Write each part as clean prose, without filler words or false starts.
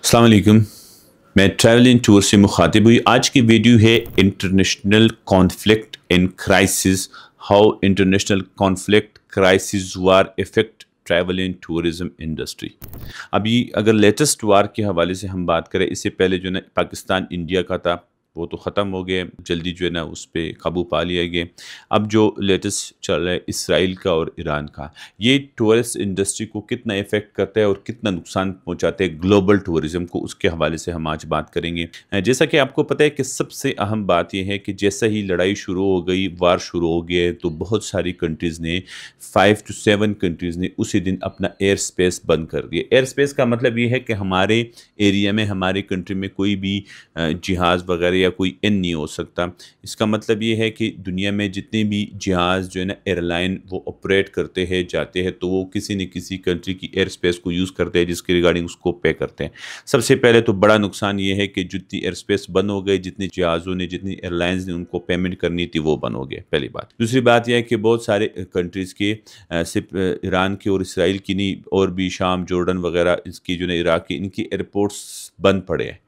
अस्सलाम वालेकुम। मैं ट्रैवल इन टूर से मुखातिब हुई। आज की वीडियो है international conflict in crisis, how international conflict crisis war effect travel in tourism industry. अभी अगर लेटेस्ट वार के हवाले से हम बात करें, इससे पहले जो है पाकिस्तान इंडिया का था, वो तो ख़त्म हो गया, जल्दी जो है ना उस पर काबू पा लिया गया। अब जो लेटेस्ट चल रहा है इसराइल का और ईरान का, ये टूरिस्ट इंडस्ट्री को कितना इफेक्ट करता है और कितना नुकसान पहुंचाता है ग्लोबल टूरिज्म को, उसके हवाले से हम आज बात करेंगे। जैसा कि आपको पता है कि सबसे अहम बात यह है कि जैसा ही लड़ाई शुरू हो गई, वार शुरू हो गया, तो बहुत सारी कंट्रीज़ ने 5 to 7 कंट्रीज़ ने उसी दिन अपना एयर स्पेस बंद कर दिया। एयर स्पेस का मतलब ये है कि हमारे एरिया में, हमारे कंट्री में कोई भी जहाज़ वगैरह या कोई इन नहीं हो सकता। इसका मतलब ये है कि दुनिया में जितने भी जहाज़ जो है ना एयरलाइन वो ऑपरेट करते हैं, जाते हैं, तो वो किसी न किसी कंट्री की एयर स्पेस को यूज़ करते हैं, जिसके रिगार्डिंग उसको पे करते हैं। सबसे पहले तो बड़ा नुकसान ये है कि जितनी एयर स्पेस बंद हो गई, जितने जहाज़ों ने, जितनी एयरलाइंस ने उनको पेमेंट करनी थी, वो बंद हो गए, पहली बात। दूसरी बात यह है कि बहुत सारे कंट्रीज़ के, सिर्फ ईरान के और इसराइल की नहीं, और भी शाम, जॉर्डन वगैरह, इसकी जो है इराक की, इनकी एयरपोर्ट्स बंद पड़े हैं।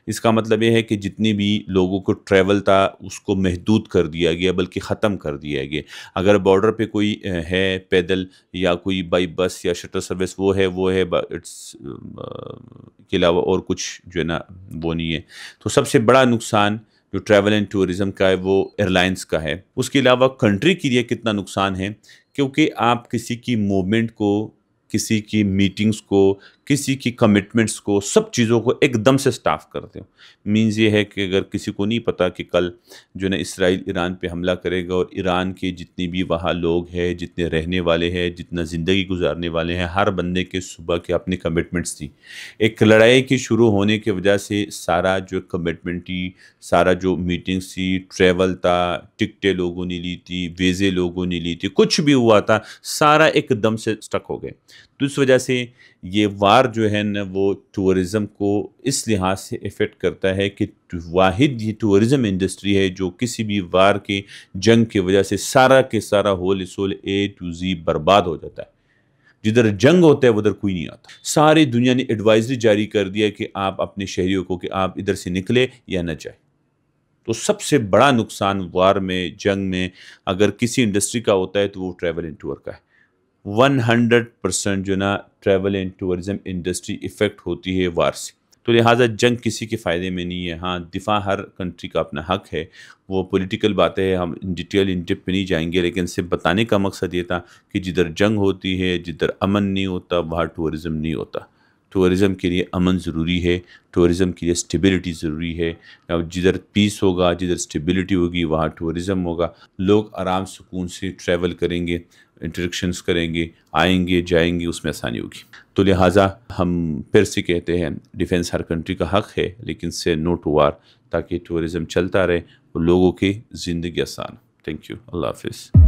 इसका मतलब ये है कि जितनी भी लोगों को ट्रैवल था उसको महदूद कर दिया गया, बल्कि ख़त्म कर दिया गया। अगर बॉर्डर पे कोई है पैदल या कोई बाई बस या शटल सर्विस, वो है इट्स के अलावा और कुछ जो है ना वो नहीं है। तो सबसे बड़ा नुकसान जो ट्रैवल एंड टूरिज़्म का है वो एयरलाइंस का है। उसके अलावा कंट्री के लिए कितना नुकसान है, क्योंकि आप किसी की मूवमेंट को, किसी की मीटिंग्स को, किसी की कमिटमेंट्स को, सब चीज़ों को एकदम से स्टाफ करते हो। मीन्स ये है कि अगर किसी को नहीं पता कि कल जो है ना इसराइल ईरान पे हमला करेगा, और ईरान के जितने भी वहाँ लोग हैं, जितने रहने वाले हैं, जितना ज़िंदगी गुजारने वाले हैं, हर बंदे के सुबह के अपनी कमिटमेंट्स थी। एक लड़ाई के शुरू होने की वजह से सारा जो कमिटमेंट थी, सारा जो मीटिंग्स थी, ट्रैवल था, टिकटें लोगों ने ली थी, वीज़े लोगों ने ली थी, कुछ भी हुआ था, सारा एकदम से स्टक हो गए। तो इस वजह से ये वार जो है ना वो टूरिज़्म को इस लिहाज से इफ़ेक्ट करता है कि वाहिद ये टूरिज़्म इंडस्ट्री है जो किसी भी वार के, जंग की वजह से सारा के सारा whole soul A to Z बर्बाद हो जाता है। जिधर जंग होता है उधर कोई नहीं आता। सारी दुनिया ने एडवाइजरी जारी कर दिया कि आप अपने शहरियों को कि आप इधर से निकले या न जाए। तो सबसे बड़ा नुकसान वार में, जंग में, अगर किसी इंडस्ट्री का होता है तो वो ट्रैवल एंड टूर का है। 100% जो ना travel and tourism industry effect होती है वार से। तो लिहाजा जंग किसी के फ़ायदे में नहीं है। हाँ, दिफा हर कंट्री का अपना हक है, वो पॉलिटिकल बातें हैं, हम इन डिटेल इन डेप्थ पे नहीं जाएंगे, लेकिन सिर्फ बताने का मकसद ये था कि जिधर जंग होती है, जिधर अमन नहीं होता, वहाँ टूरिज़म नहीं होता। टूरिज़म के लिए अमन ज़रूरी है, टूरिज़म के लिए स्टेबिलिटी ज़रूरी है। अब जिधर पीस होगा, जिधर स्टेबिलिटी होगी, वहाँ टूरिज़म होगा। लोग आराम सुकून से ट्रैवल करेंगे, इंटरेक्शंस करेंगे, आएंगे जाएंगे, उसमें आसानी होगी। तो लिहाजा हम फिर से कहते हैं, डिफेंस हर कंट्री का हक है, लेकिन से नो टू वार, ताकि टूरिज़म चलता रहे और लोगों की ज़िंदगी आसान। Thank you. अल्लाह हाफिज़।